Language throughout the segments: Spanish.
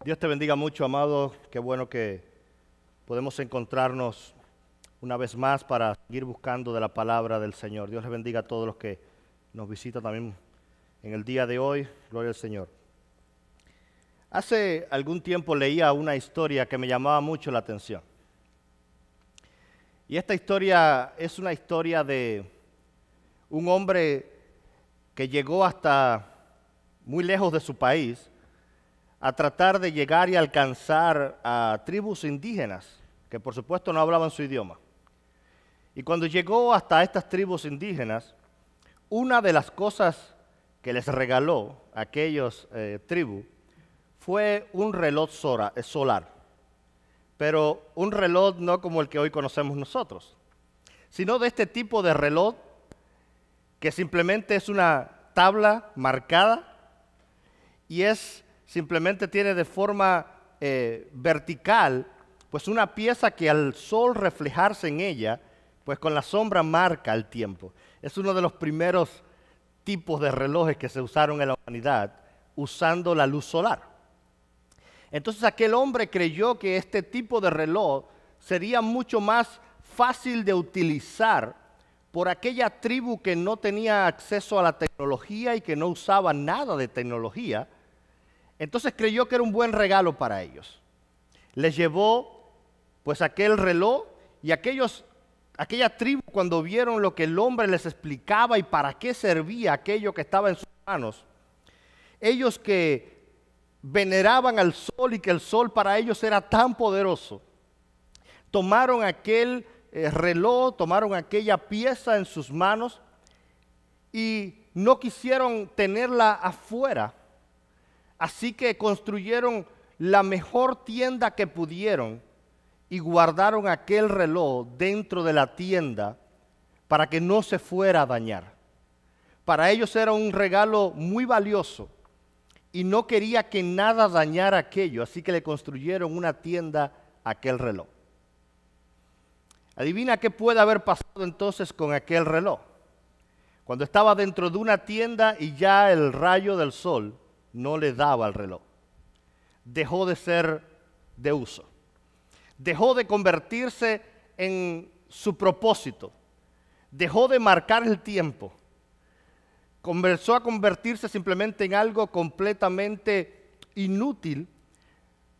Dios te bendiga mucho, amado. Qué bueno que podemos encontrarnos una vez más para seguir buscando de la palabra del Señor. Dios les bendiga a todos los que nos visitan también en el día de hoy. Gloria al Señor. Hace algún tiempo leía una historia que me llamaba mucho la atención. Y esta historia es una historia de un hombre que llegó hasta muy lejos de su país a tratar de llegar y alcanzar a tribus indígenas, que por supuesto no hablaban su idioma. Y cuando llegó hasta estas tribus indígenas, una de las cosas que les regaló a aquellos tribus fue un reloj solar, pero un reloj no como el que hoy conocemos nosotros, sino de este tipo de reloj que simplemente es una tabla marcada y simplemente tiene de forma vertical, pues una pieza que al sol reflejarse en ella, pues con la sombra marca el tiempo. Es uno de los primeros tipos de relojes que se usaron en la humanidad, usando la luz solar. Entonces aquel hombre creyó que este tipo de reloj sería mucho más fácil de utilizar por aquella tribu que no tenía acceso a la tecnología y que no usaba nada de tecnología. Entonces creyó que era un buen regalo para ellos. Les llevó pues aquel reloj y aquella tribu, cuando vieron lo que el hombre les explicaba y para qué servía aquello que estaba en sus manos, ellos que veneraban al sol y que el sol para ellos era tan poderoso, tomaron aquel reloj, tomaron aquella pieza en sus manos y no quisieron tenerla afuera. Así que construyeron la mejor tienda que pudieron y guardaron aquel reloj dentro de la tienda para que no se fuera a dañar. Para ellos era un regalo muy valioso y no quería que nada dañara aquello, así que le construyeron una tienda a aquel reloj. Adivina qué puede haber pasado entonces con aquel reloj. Cuando estaba dentro de una tienda y ya el rayo del sol no le daba al reloj, dejó de ser de uso, dejó de convertirse en su propósito, dejó de marcar el tiempo, comenzó a convertirse simplemente en algo completamente inútil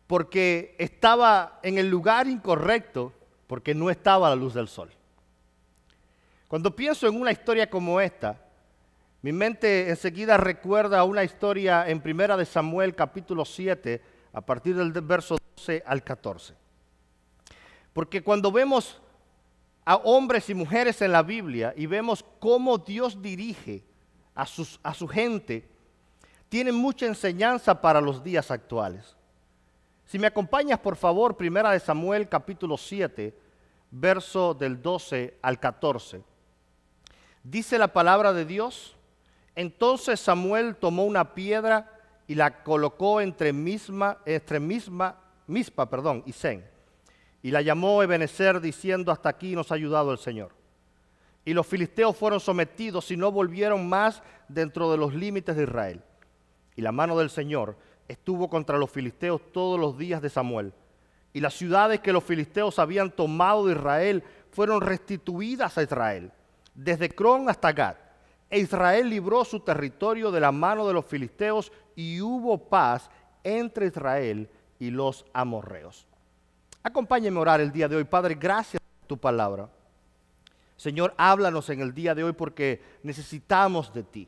porque estaba en el lugar incorrecto, porque no estaba a la luz del sol. Cuando pienso en una historia como esta, mi mente enseguida recuerda una historia en 1 de Samuel capítulo 7, a partir del verso 12 al 14. Porque cuando vemos a hombres y mujeres en la Biblia y vemos cómo Dios dirige a su gente, tiene mucha enseñanza para los días actuales. Si me acompañas, por favor, 1 de Samuel capítulo 7, verso del 12 al 14. Dice la palabra de Dios: entonces Samuel tomó una piedra y la colocó entre Mispa y Sen, y la llamó Ebenezer, diciendo: hasta aquí nos ha ayudado el Señor. Y los filisteos fueron sometidos y no volvieron más dentro de los límites de Israel. Y la mano del Señor estuvo contra los filisteos todos los días de Samuel. Y las ciudades que los filisteos habían tomado de Israel fueron restituidas a Israel, desde Cron hasta Gat. E Israel libró su territorio de la mano de los filisteos y hubo paz entre Israel y los amorreos. Acompáñenme a orar el día de hoy. Padre, gracias por tu palabra. Señor, háblanos en el día de hoy porque necesitamos de ti.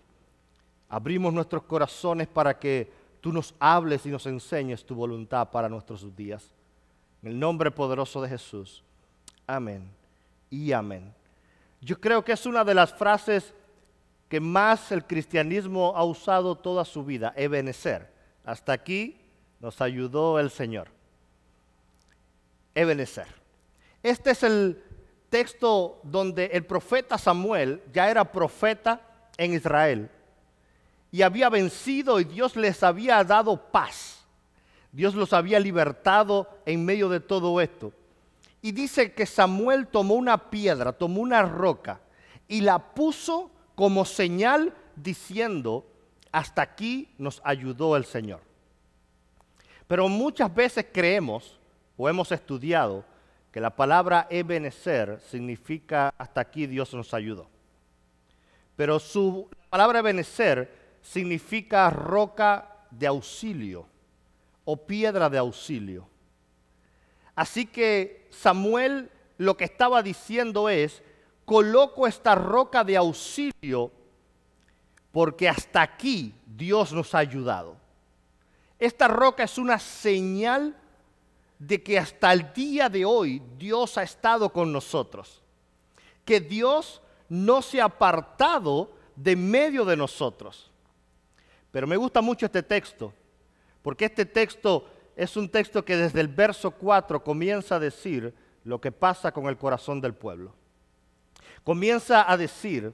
Abrimos nuestros corazones para que tú nos hables y nos enseñes tu voluntad para nuestros días. En el nombre poderoso de Jesús. Amén y amén. Yo creo que es una de las frases que más el cristianismo ha usado toda su vida, Ebenezer. Hasta aquí nos ayudó el Señor. Ebenezer. Este es el texto donde el profeta Samuel ya era profeta en Israel y había vencido y Dios les había dado paz. Dios los había libertado en medio de todo esto. Y dice que Samuel tomó una piedra, tomó una roca y la puso como señal diciendo: hasta aquí nos ayudó el Señor. Pero muchas veces creemos o hemos estudiado que la palabra Ebenezer significa hasta aquí Dios nos ayudó. Pero la palabra Ebenezer significa roca de auxilio o piedra de auxilio. Así que Samuel lo que estaba diciendo es, coloco esta roca de auxilio porque hasta aquí Dios nos ha ayudado. Esta roca es una señal de que hasta el día de hoy Dios ha estado con nosotros. Que Dios no se ha apartado de medio de nosotros. Pero me gusta mucho este texto, porque este texto es un texto que desde el verso 4 comienza a decir lo que pasa con el corazón del pueblo. Comienza a decir,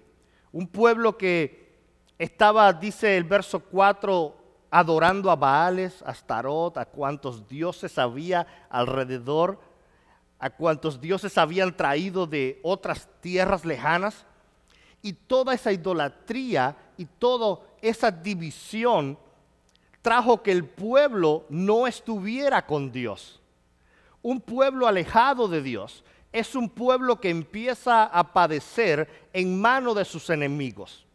un pueblo que estaba, dice el verso 4, adorando a Baales, a Astarot, a cuantos dioses había alrededor, a cuantos dioses habían traído de otras tierras lejanas. Y toda esa idolatría y toda esa división trajo que el pueblo no estuviera con Dios. Un pueblo alejado de Dios es un pueblo que empieza a padecer en manos de sus enemigos.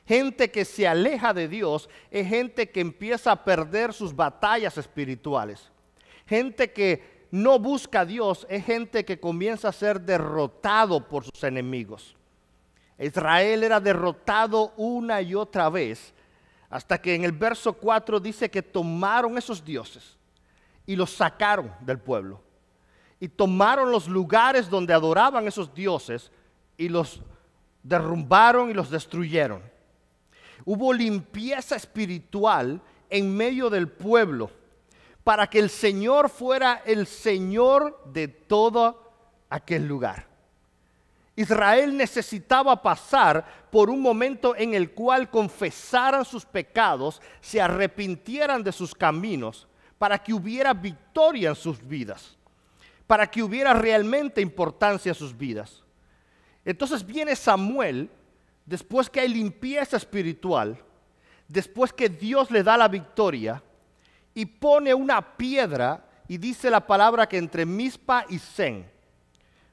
Gente que se aleja de Dios es gente que empieza a perder sus batallas espirituales. Gente que no busca a Dios es gente que comienza a ser derrotado por sus enemigos. Israel era derrotado una y otra vez, hasta que en el verso 4 dice que tomaron esos dioses y los sacaron del pueblo. Y tomaron los lugares donde adoraban esos dioses y los derrumbaron y los destruyeron. Hubo limpieza espiritual en medio del pueblo para que el Señor fuera el Señor de todo aquel lugar. Israel necesitaba pasar por un momento en el cual confesaran sus pecados, se arrepintieran de sus caminos, para que hubiera victoria en sus vidas, para que hubiera realmente importancia en sus vidas. Entonces viene Samuel, después que hay limpieza espiritual, después que Dios le da la victoria, y pone una piedra, y dice la palabra que entre Mizpa y Sen.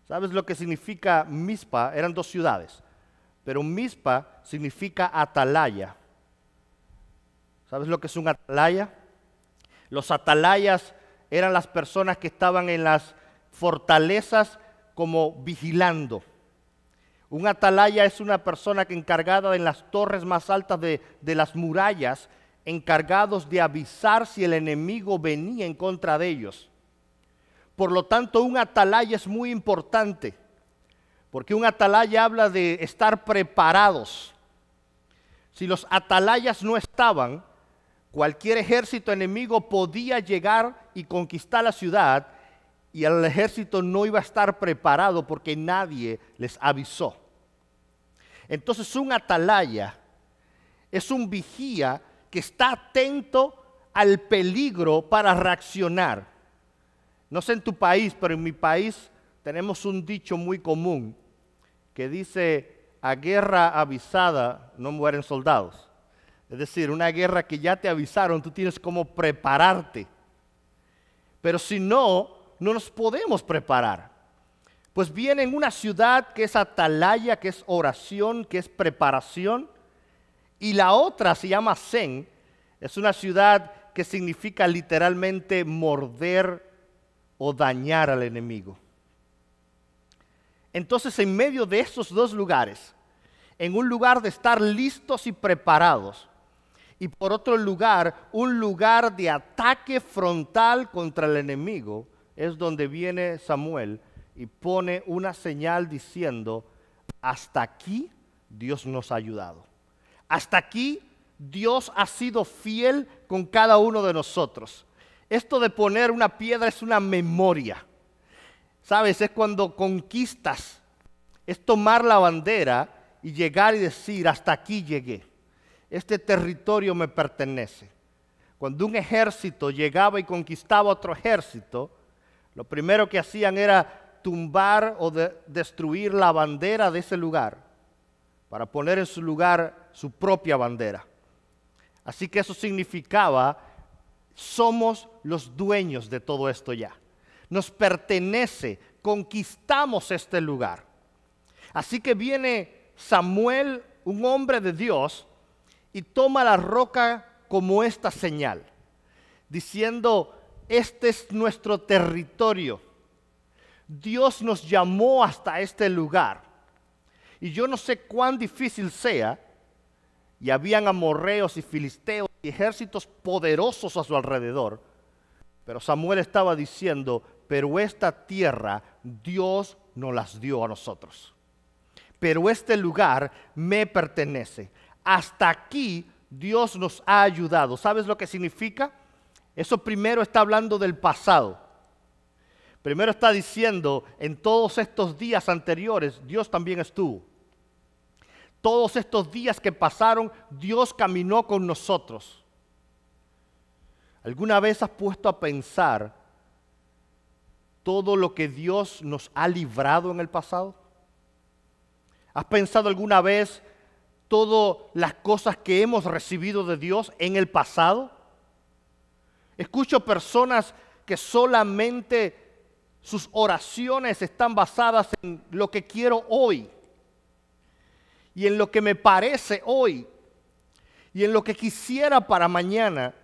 ¿Sabes lo que significa Mizpa? Eran dos ciudades, pero Mizpa significa atalaya. ¿Sabes lo que es un atalaya? Los atalayas eran las personas que estaban en las fortalezas como vigilando. Un atalaya es una persona que encargada en las torres más altas de las murallas, encargados de avisar si el enemigo venía en contra de ellos. Por lo tanto, un atalaya es muy importante, porque un atalaya habla de estar preparados. Si los atalayas no estaban, cualquier ejército enemigo podía llegar y conquistar la ciudad, y el ejército no iba a estar preparado porque nadie les avisó. Entonces un atalaya es un vigía que está atento al peligro para reaccionar. No sé en tu país, pero en mi país tenemos un dicho muy común que dice, a guerra avisada no mueren soldados. Es decir, una guerra que ya te avisaron, tú tienes como prepararte. Pero si no, no nos podemos preparar. Pues viene en una ciudad que es atalaya, que es oración, que es preparación. Y la otra se llama Sen, es una ciudad que significa literalmente morder o dañar al enemigo. Entonces, en medio de esos dos lugares, en un lugar de estar listos y preparados, y por otro lugar, un lugar de ataque frontal contra el enemigo, es donde viene Samuel y pone una señal diciendo, hasta aquí Dios nos ha ayudado. Hasta aquí Dios ha sido fiel con cada uno de nosotros. Esto de poner una piedra es una memoria. ¿Sabes? Es cuando conquistas. Es tomar la bandera y llegar y decir, hasta aquí llegué. Este territorio me pertenece. Cuando un ejército llegaba y conquistaba otro ejército, lo primero que hacían era tumbar o destruir la bandera de ese lugar para poner en su lugar su propia bandera. Así que eso significaba, somos los dueños de todo esto ya. Nos pertenece, conquistamos este lugar. Así que viene Samuel, un hombre de Dios, y toma la roca como esta señal, diciendo, este es nuestro territorio. Dios nos llamó hasta este lugar. Y yo no sé cuán difícil sea, y habían amorreos y filisteos y ejércitos poderosos a su alrededor, pero Samuel estaba diciendo, pero esta tierra Dios nos las dio a nosotros. Pero este lugar me pertenece. Hasta aquí Dios nos ha ayudado. ¿Sabes lo que significa? Eso primero está hablando del pasado. Primero está diciendo, en todos estos días anteriores, Dios también estuvo. Todos estos días que pasaron, Dios caminó con nosotros. ¿Alguna vez has puesto a pensar todo lo que Dios nos ha librado en el pasado? ¿Has pensado alguna vez todas las cosas que hemos recibido de Dios en el pasado? Escucho personas que solamente sus oraciones están basadas en lo que quiero hoy, y en lo que me parece hoy, y en lo que quisiera para mañana,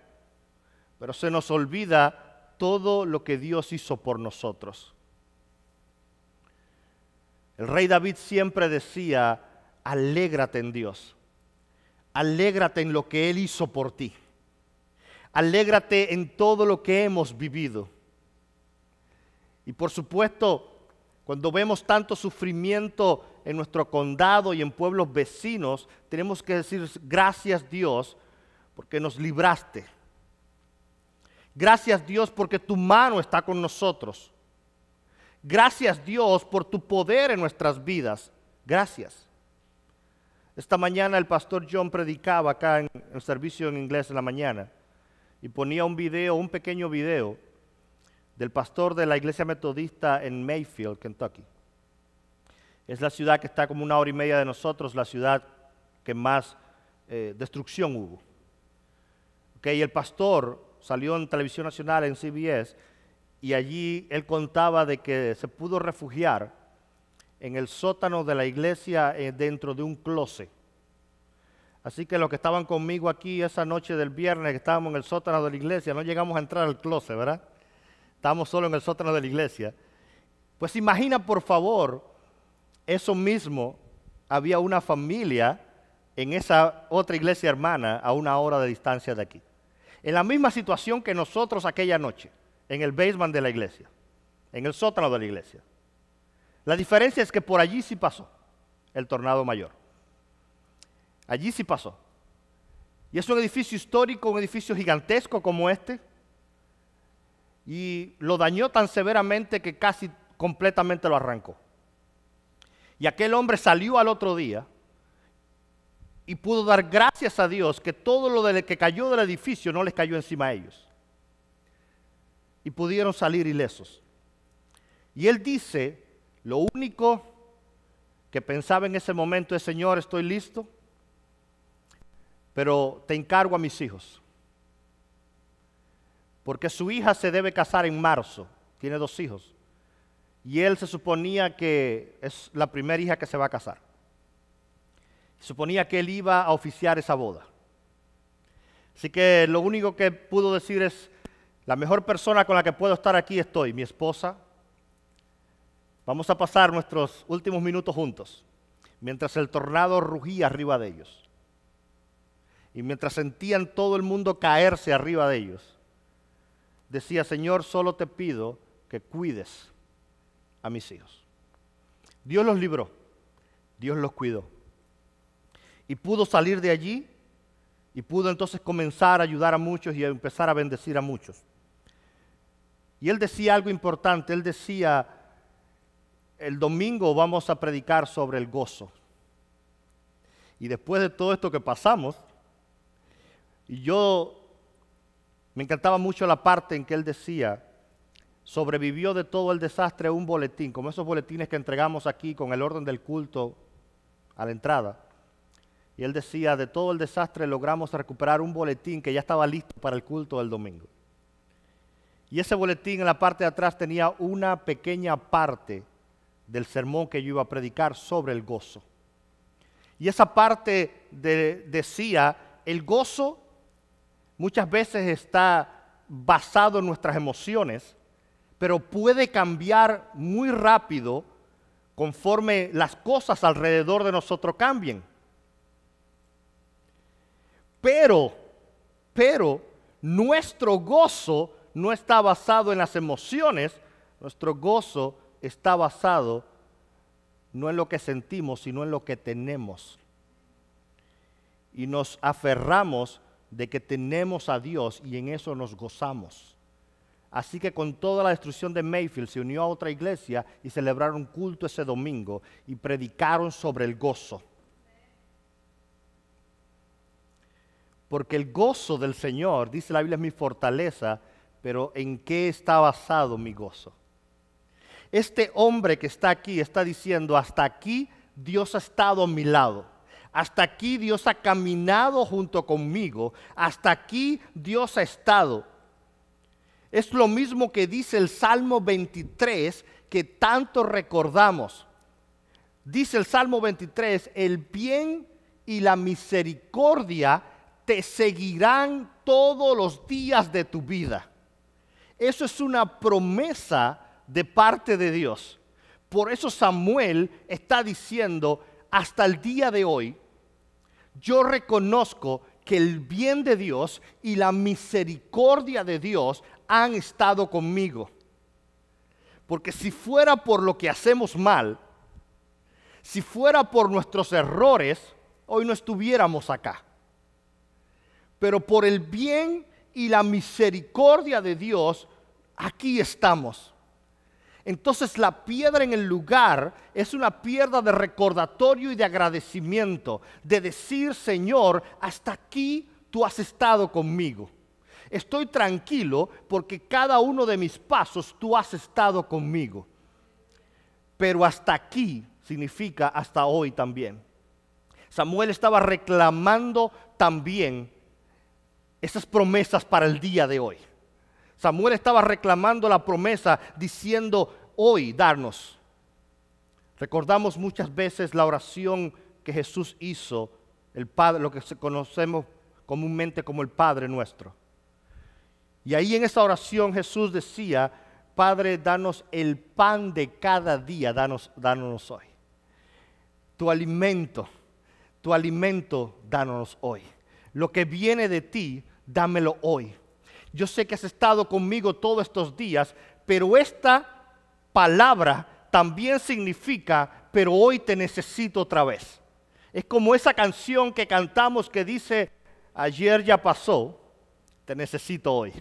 pero se nos olvida todo lo que Dios hizo por nosotros. El rey David siempre decía, alégrate en Dios, alégrate en lo que Él hizo por ti, alégrate en todo lo que hemos vivido. Y por supuesto, cuando vemos tanto sufrimiento en nuestro condado y en pueblos vecinos, tenemos que decir gracias Dios porque nos libraste. Gracias Dios porque tu mano está con nosotros. Gracias Dios por tu poder en nuestras vidas. Gracias. Esta mañana el pastor John predicaba acá en el servicio en inglés en la mañana y ponía un video, un pequeño video del pastor de la iglesia metodista en Mayfield, Kentucky. Es la ciudad que está como 1 hora y media de nosotros, la ciudad que más destrucción hubo. Y el pastor salió en televisión nacional, en CBS, y allí él contaba de que se pudo refugiar en el sótano de la iglesia dentro de un closet. Así que los que estaban conmigo aquí esa noche del viernes, que estábamos en el sótano de la iglesia, no llegamos a entrar al closet, ¿verdad? Estábamos solo en el sótano de la iglesia. Pues imagina, por favor, eso mismo, había una familia en esa otra iglesia hermana a 1 hora de distancia de aquí. En la misma situación que nosotros aquella noche, en el basement de la iglesia, en el sótano de la iglesia. La diferencia es que por allí sí pasó el tornado mayor. Allí sí pasó. Y es un edificio histórico, un edificio gigantesco como este, y lo dañó tan severamente que casi completamente lo arrancó. Y aquel hombre salió al otro día y pudo dar gracias a Dios que todo lo que cayó del edificio no les cayó encima a ellos. Y pudieron salir ilesos. Y él dice, lo único que pensaba en ese momento es, Señor, estoy listo, pero te encargo a mis hijos. Porque su hija se debe casar en marzo, tiene 2 hijos. Y él se suponía que es la primera hija que se va a casar. Suponía que él iba a oficiar esa boda. Así que lo único que pudo decir es, la mejor persona con la que puedo estar aquí estoy, mi esposa. Vamos a pasar nuestros últimos minutos juntos, mientras el tornado rugía arriba de ellos. Y mientras sentían todo el mundo caerse arriba de ellos, decía, Señor, solo te pido que cuides a mis hijos. Dios los libró, Dios los cuidó. Y pudo salir de allí y pudo entonces comenzar a ayudar a muchos y a empezar a bendecir a muchos. Y él decía algo importante, él decía, el domingo vamos a predicar sobre el gozo. Y después de todo esto que pasamos, y yo me encantaba mucho la parte en que él decía, sobrevivió de todo el desastre un boletín, como esos boletines que entregamos aquí con el orden del culto a la entrada. Y él decía, de todo el desastre logramos recuperar un boletín que ya estaba listo para el culto del domingo. Y ese boletín en la parte de atrás tenía una pequeña parte del sermón que yo iba a predicar sobre el gozo. Y esa parte decía, el gozo muchas veces está basado en nuestras emociones, pero puede cambiar muy rápido conforme las cosas alrededor de nosotros cambien. Pero nuestro gozo no está basado en las emociones, nuestro gozo está basado no en lo que sentimos, sino en lo que tenemos. Y nos aferramos de que tenemos a Dios y en eso nos gozamos. Así que con toda la destrucción de Mayfield se unió a otra iglesia y celebraron un culto ese domingo y predicaron sobre el gozo. Porque el gozo del Señor, dice la Biblia, es mi fortaleza, pero ¿en qué está basado mi gozo? Este hombre que está aquí está diciendo, hasta aquí Dios ha estado a mi lado. Hasta aquí Dios ha caminado junto conmigo. Hasta aquí Dios ha estado. Es lo mismo que dice el Salmo 23 que tanto recordamos. Dice el Salmo 23, el bien y la misericordia te seguirán todos los días de tu vida. Eso es una promesa de parte de Dios. Por eso Samuel está diciendo, hasta el día de hoy, yo reconozco que el bien de Dios y la misericordia de Dios han estado conmigo. Porque si fuera por lo que hacemos mal, si fuera por nuestros errores, hoy no estuviéramos acá. Pero por el bien y la misericordia de Dios, aquí estamos. Entonces la piedra en el lugar es una piedra de recordatorio y de agradecimiento, de decir, Señor, hasta aquí tú has estado conmigo. Estoy tranquilo porque cada uno de mis pasos tú has estado conmigo. Pero hasta aquí significa hasta hoy también. Samuel estaba reclamando también esas promesas para el día de hoy. Samuel estaba reclamando la promesa diciendo, hoy darnos. Recordamos muchas veces la oración que Jesús hizo, el Padre, lo que conocemos comúnmente como el Padre nuestro. Y ahí en esa oración Jesús decía, Padre, danos el pan de cada día, danos hoy. Tu alimento, danos hoy. Lo que viene de ti, dámelo hoy. Yo sé que has estado conmigo todos estos días, pero esta palabra también significa, pero hoy te necesito otra vez. Es como esa canción que cantamos que dice, ayer ya pasó, te necesito hoy.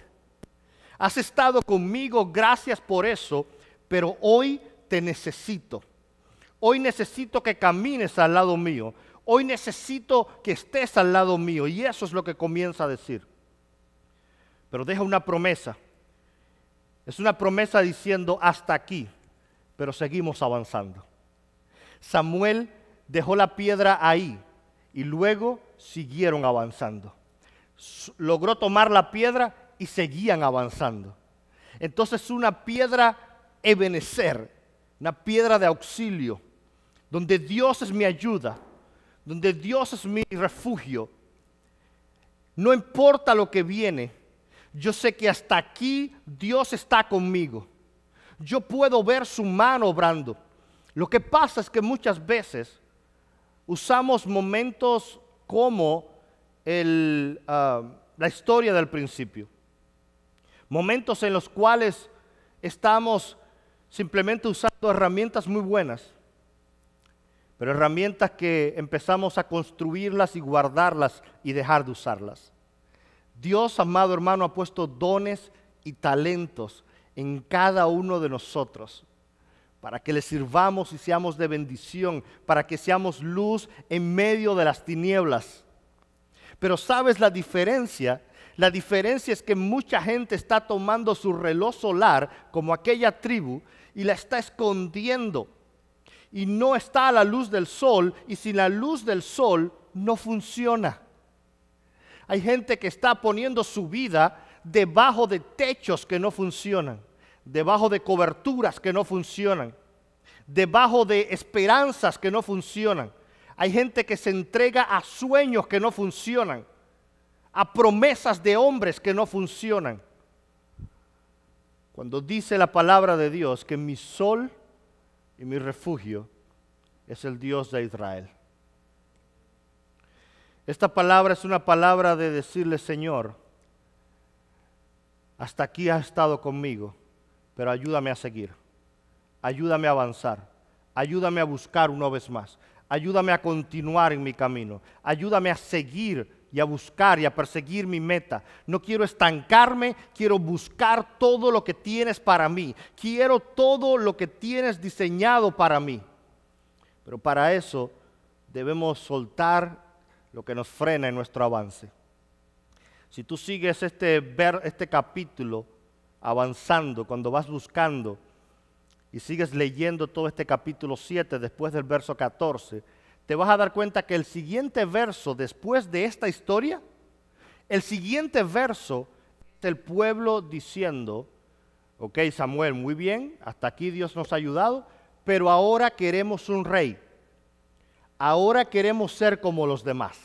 Has estado conmigo, gracias por eso, pero hoy te necesito. Hoy necesito que camines al lado mío. Hoy necesito que estés al lado mío. Y eso es lo que comienza a decir. Pero deja una promesa. Es una promesa diciendo hasta aquí, pero seguimos avanzando. Samuel dejó la piedra ahí y luego siguieron avanzando. Logró tomar la piedra y seguían avanzando. Entonces una piedra Ebenezer, una piedra de auxilio, donde Dios es mi ayuda, donde Dios es mi refugio. No importa lo que viene. Yo sé que hasta aquí Dios está conmigo. Yo puedo ver su mano obrando. Lo que pasa es que muchas veces usamos momentos como la historia del principio. Momentos en los cuales estamos simplemente usando herramientas muy buenas, pero herramientas que empezamos a construirlas y guardarlas y dejar de usarlas. Dios, amado hermano, ha puesto dones y talentos en cada uno de nosotros para que le sirvamos y seamos de bendición, para que seamos luz en medio de las tinieblas. Pero ¿sabes la diferencia? La diferencia es que mucha gente está tomando su reloj solar como aquella tribu y la está escondiendo. Y no está a la luz del sol, y sin la luz del sol no funciona. Hay gente que está poniendo su vida debajo de techos que no funcionan, debajo de coberturas que no funcionan, debajo de esperanzas que no funcionan. Hay gente que se entrega a sueños que no funcionan, a promesas de hombres que no funcionan. Cuando dice la palabra de Dios que mi sol y mi refugio es el Dios de Israel. Esta palabra es una palabra de decirle, Señor, hasta aquí has estado conmigo, pero ayúdame a seguir, ayúdame a avanzar, ayúdame a buscar una vez más, ayúdame a continuar en mi camino, ayúdame a seguir y a buscar y a perseguir mi meta. No quiero estancarme, quiero buscar todo lo que tienes para mí, quiero todo lo que tienes diseñado para mí. Pero para eso debemos soltar lo que nos frena en nuestro avance. Si tú sigues este capítulo avanzando, cuando vas buscando y sigues leyendo todo este capítulo 7 después del verso 14, te vas a dar cuenta que el siguiente verso después de esta historia, el siguiente verso es el pueblo diciendo, ok Samuel, muy bien, hasta aquí Dios nos ha ayudado, pero ahora queremos un rey. Ahora queremos ser como los demás.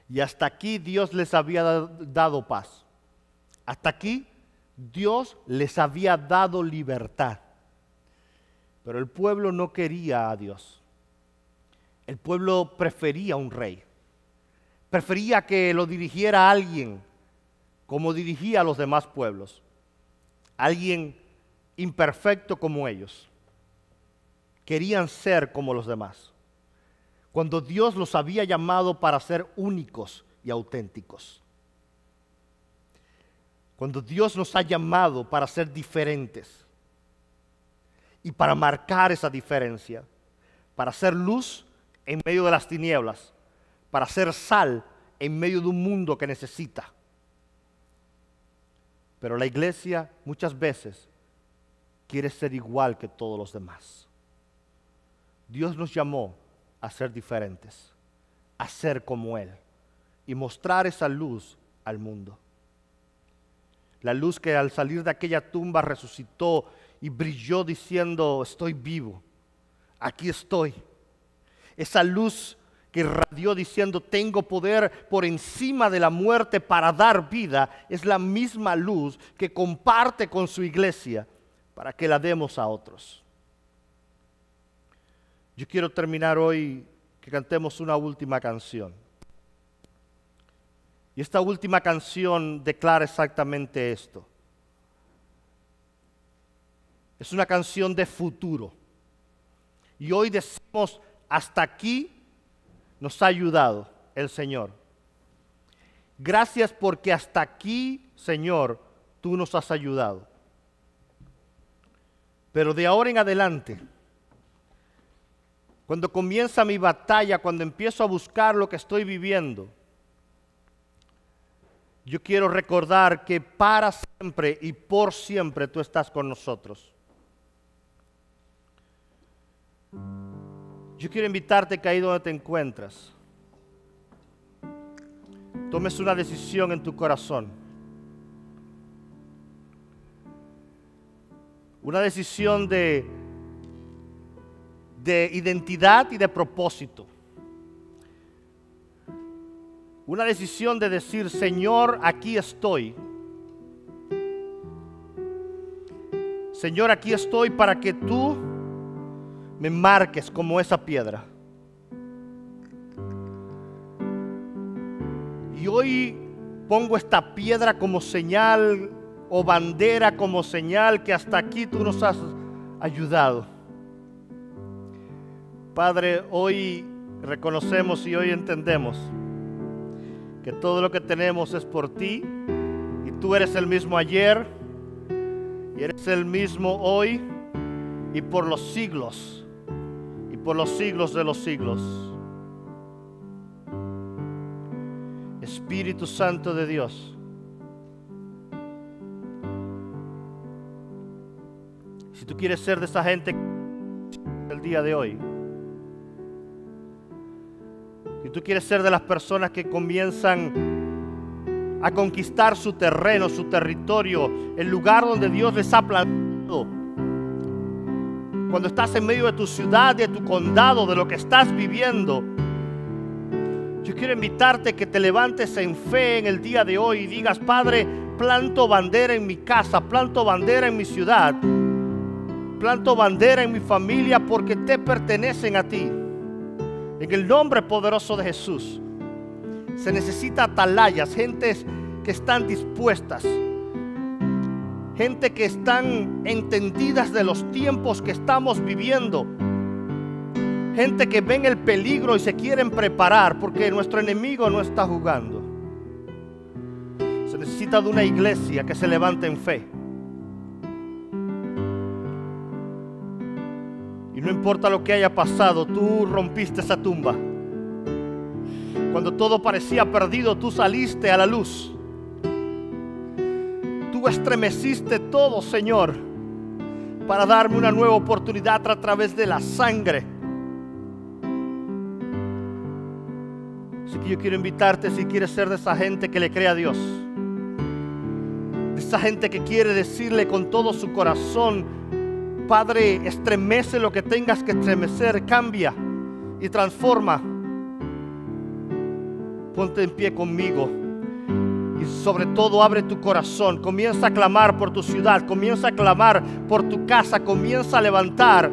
Y hasta aquí Dios les había dado paz. Hasta aquí Dios les había dado libertad. Pero el pueblo no quería a Dios. El pueblo prefería un rey. Prefería que lo dirigiera alguien como dirigía a los demás pueblos. Alguien imperfecto como ellos. Querían ser como los demás, cuando Dios los había llamado para ser únicos y auténticos. Cuando Dios nos ha llamado para ser diferentes y para marcar esa diferencia, para ser luz en medio de las tinieblas, para ser sal en medio de un mundo que necesita. Pero la iglesia muchas veces quiere ser igual que todos los demás. Dios nos llamó a ser diferentes, a ser como Él y mostrar esa luz al mundo. La luz que al salir de aquella tumba resucitó y brilló diciendo, estoy vivo, aquí estoy. Esa luz que irradió diciendo, tengo poder por encima de la muerte para dar vida, es la misma luz que comparte con su iglesia para que la demos a otros. Yo quiero terminar hoy que cantemos una última canción. Y esta última canción declara exactamente esto. Es una canción de futuro. Y hoy decimos, hasta aquí nos ha ayudado el Señor. Gracias porque hasta aquí, Señor, tú nos has ayudado. Pero de ahora en adelante, cuando comienza mi batalla, cuando empiezo a buscar lo que estoy viviendo, yo quiero recordar que para siempre y por siempre tú estás con nosotros. Yo quiero invitarte que ahí donde te encuentras, tomes una decisión en tu corazón. Una decisión de identidad y de propósito. Una decisión de decir, Señor, aquí estoy. Señor, aquí estoy para que tú me marques como esa piedra. Y hoy pongo esta piedra como señal o bandera como señal que hasta aquí tú nos has ayudado. Padre, hoy reconocemos y hoy entendemos que todo lo que tenemos es por ti y tú eres el mismo ayer y eres el mismo hoy y por los siglos de los siglos. Espíritu Santo de Dios, si tú quieres ser de esa gente el día de hoy, si tú quieres ser de las personas que comienzan a conquistar su terreno, su territorio, el lugar donde Dios les ha plantado. Cuando estás en medio de tu ciudad, de tu condado, de lo que estás viviendo, yo quiero invitarte que te levantes en fe en el día de hoy y digas: Padre, planto bandera en mi casa, planto bandera en mi ciudad, planto bandera en mi familia, porque te pertenecen a ti. En el nombre poderoso de Jesús. Se necesita atalayas, gentes que están dispuestas, gente que están entendidas de los tiempos que estamos viviendo, gente que ven el peligro y se quieren preparar, porque nuestro enemigo no está jugando. Se necesita de una iglesia que se levante en fe. Y no importa lo que haya pasado, tú rompiste esa tumba. Cuando todo parecía perdido, tú saliste a la luz. Tú estremeciste todo, Señor, para darme una nueva oportunidad a través de la sangre. Así que yo quiero invitarte, si quieres ser de esa gente que le cree a Dios, de esa gente que quiere decirle con todo su corazón: Padre, estremece lo que tengas que estremecer, cambia y transforma. Ponte en pie conmigo y sobre todo abre tu corazón. Comienza a clamar por tu ciudad, comienza a clamar por tu casa, comienza a levantar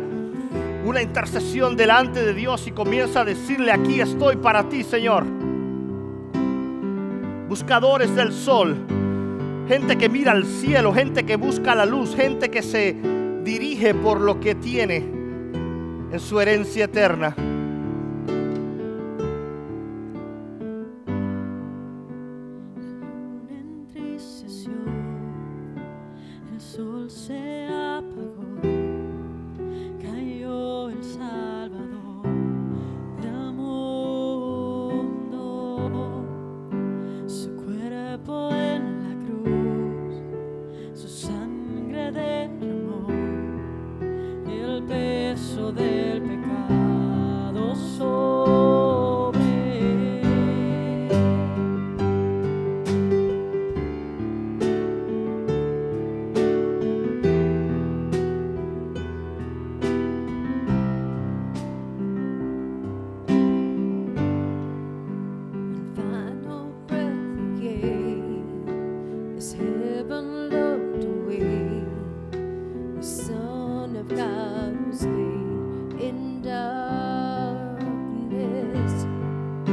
una intercesión delante de Dios y comienza a decirle: aquí estoy para ti, Señor. Buscadores del sol, gente que mira al cielo, gente que busca la luz, gente que se dirige por lo que tiene en su herencia eterna. El sol se apagó, cayó el Salvador del mundo. Su cuerpo en la cruz, su sangre derramó, el peso del pecado sobre él. Final breath he gave, as heaven looked away, the Son of God was laid in darkness. A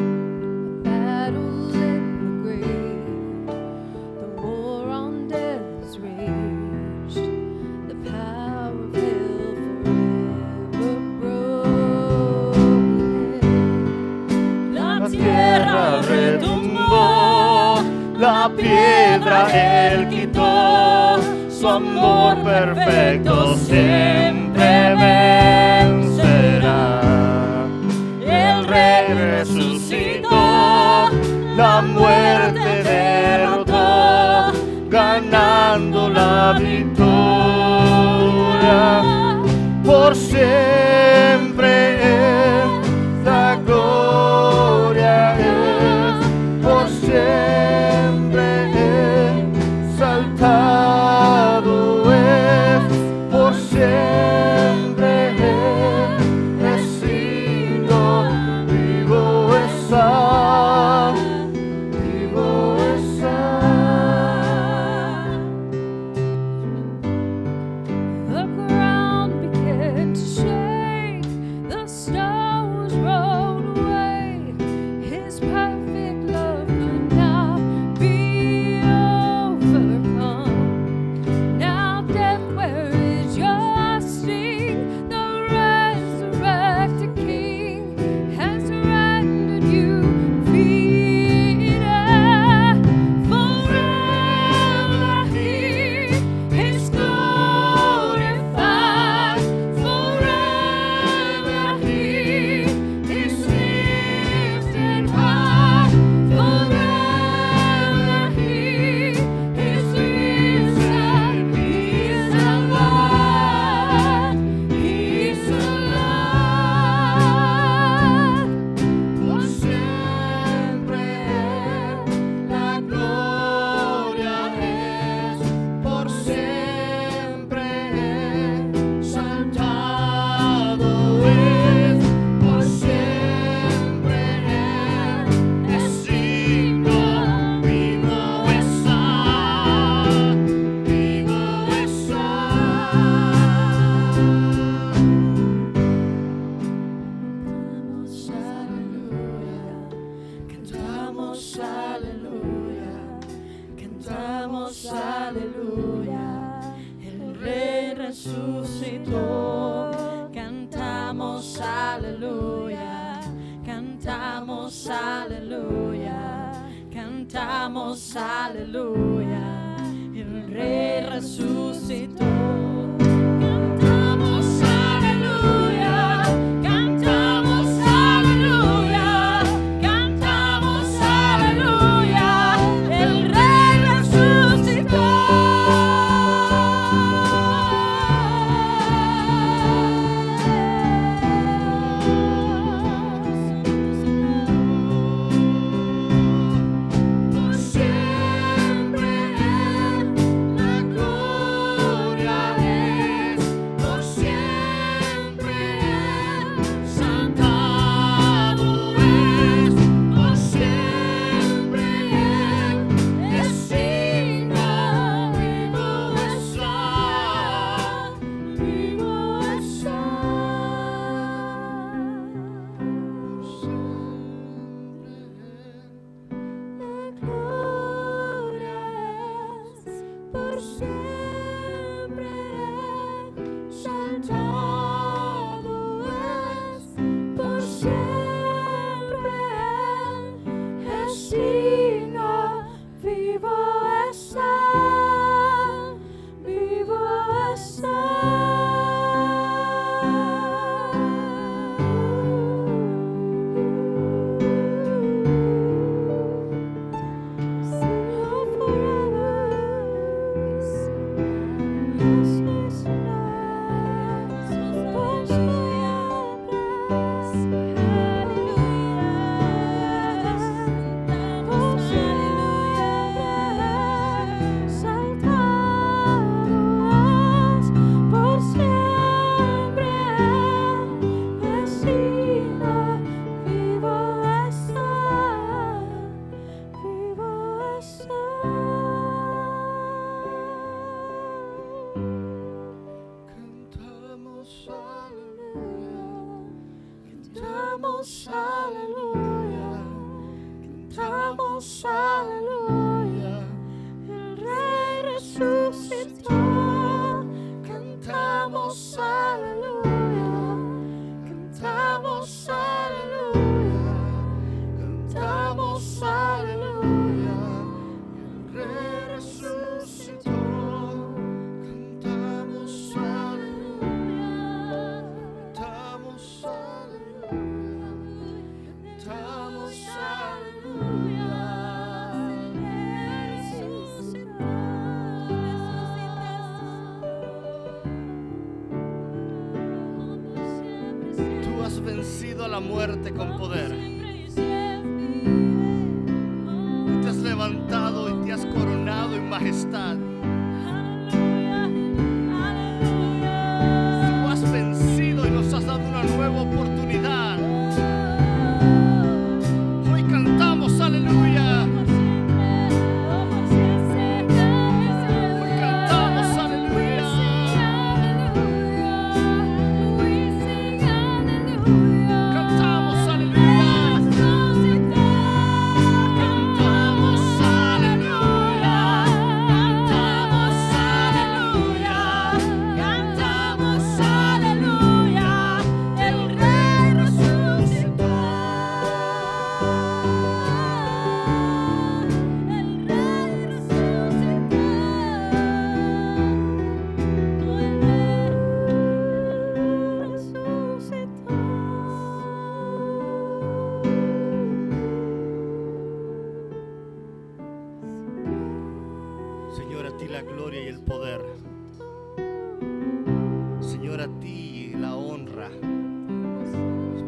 battle in the grave, the war on death's raged, the power of hell forever broken. La tierra retumbó, La piedra Él quitó, su amor perfecto siempre vencerá. El Rey resucitó, la muerte derrotó, ganando la victoria. Por siempre Él, la gloria es, por siempre Él, exaltado es, por siempre Él es signo, vivo está, vivo está. the ground began to shake. cantamos aleluya, el Rey resucitó. Cantamos aleluya, cantamos aleluya, cantamos aleluya, el Rey resucitó. Cantamos aleluya, cantamos aleluya, cantamos aleluya, el Rey resucitó. Por siempre la gloria es, por siempre exaltado es, por siempre es digno, vivo está, vivo está. Por siempre exaltado es, por siempre es digno, vivo está, vivo está. Por siempre es digno, vivo está, vivo está. Cantamos aleluya, cantamos aleluya, el Rey resucitó. Cantamos aleluya, cantamos aleluya, cantamos aleluya, el Rey resucitó. Cantamos aleluya, cantamos aleluya, cantamos aleluya, el Rey resucitó. Tú has vencido a la muerte con poder. Tú te has levantado y te has coronado en majestad. Tú has vencido y nos has dado una nueva oportunidad. Hoy cantamos aleluya. Hoy cantamos aleluya. Cantamos aleluya. Cantamos aleluya. Cantamos aleluya. El Rey resucitó. El Rey Señor, a ti la gloria y el poder. Señor, a ti la honra.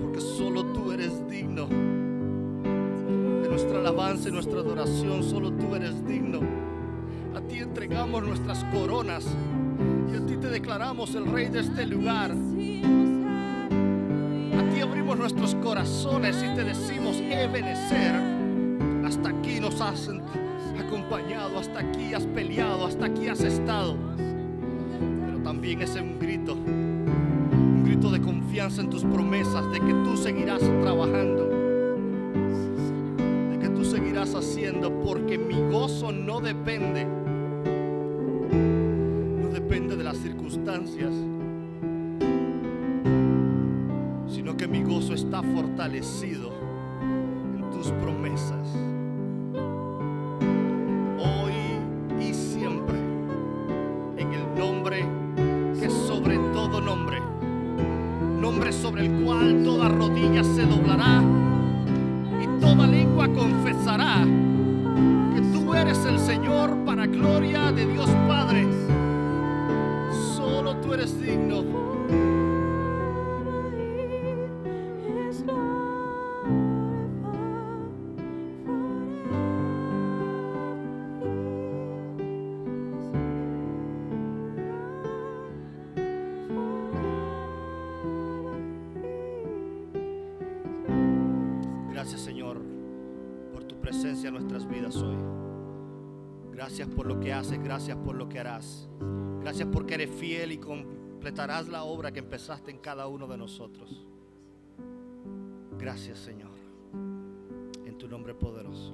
Porque solo tú eres digno de nuestra alabanza y nuestra adoración. Solo tú eres digno. A ti entregamos nuestras coronas y a ti te declaramos el Rey de este lugar. A ti abrimos nuestros corazones y te decimos: Ebenezer, hasta aquí nos has acompañado, hasta aquí has peleado, hasta aquí has estado. Pero también es un grito de confianza en tus promesas, de que tú seguirás trabajando, de que tú seguirás haciendo, porque mi gozo no depende circunstancias, sino que mi gozo está fortalecido en tus promesas. Hoy y siempre, en el nombre que es sobre todo nombre, nombre sobre el cual toda rodilla se doblará y toda lengua confesará que tú eres el Señor, para gloria de Dios Padre. Solo tú eres digno. Gracias, Señor, por tu presencia en nuestras vidas hoy. Gracias por lo que haces, gracias por lo que harás. Gracias porque eres fiel y completarás la obra que empezaste en cada uno de nosotros. Gracias, Señor, en tu nombre poderoso.